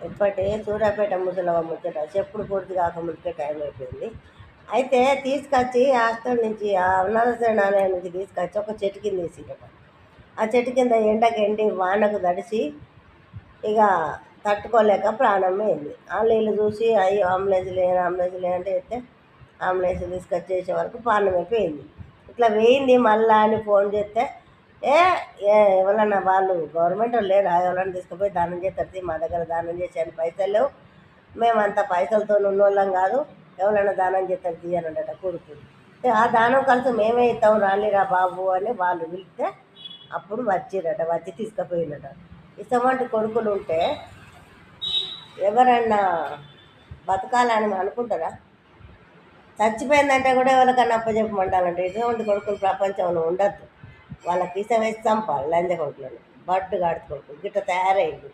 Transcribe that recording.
ఇప్పటి సూర్యాపేట ముసలమ్మ ముచ్చట చెప్పుడు పూర్తి కాకముందుకే టైం అయిపోయింది. అయితే తీసుకొచ్చి హాస్టల్ నుంచి ఆ అనాథాలయం నుంచి తీసుకొచ్చి ఒక చెట్టు కింద వేసిరట. ఆ చెట్టు కింద ఎండకి ఎండి వానకు తడిసి ఇక తట్టుకోలేక ప్రాణం పోయింది. వీళ్ళు చూసి అయ్యో అంబులెన్స్ లేదంటే అయితే అంబులెన్స్ తీసుకొచ్చేసే వరకు ప్రాణం అయిపోయింది. ఇట్లా వేయింది మళ్ళా అని ఫోన్ చేస్తే ఏ ఎవరన్నా వాళ్ళు గవర్నమెంట్ వాళ్ళు లేరా, ఎవరన్నా తీసుకుపోయి దానం చేస్తారు, మా దగ్గర దానం చేసే పైసలు లేవు, మేమంతా పైసలతో ఉన్నోళ్ళం కాదు, ఎవరైనా దానం చేస్తారు తీయనడట కొడుకు. ఆ దానం కలిసి మేమే ఇస్తాం రాలిరా బాబు అని వాళ్ళు పిలిస్తే అప్పుడు వచ్చిరట, వచ్చి తీసుకుపోయినట. ఇష్టమంటే కొడుకులు ఉంటే ఎవరన్నా బతకాలని అనుకుంటారా? చచ్చిపోయిందంటే కూడా ఎవరికన్నా అప్పచెప్పమంటారంటే ఇటువంటి కొడుకులు ప్రపంచంలో ఉండద్దు. వాళ్ళకి ఇష్టం వేసి చంపాలి లంజ కొడుకులను, బడ్డు గాడి కొడుకులు గిట్ట తయారైంది.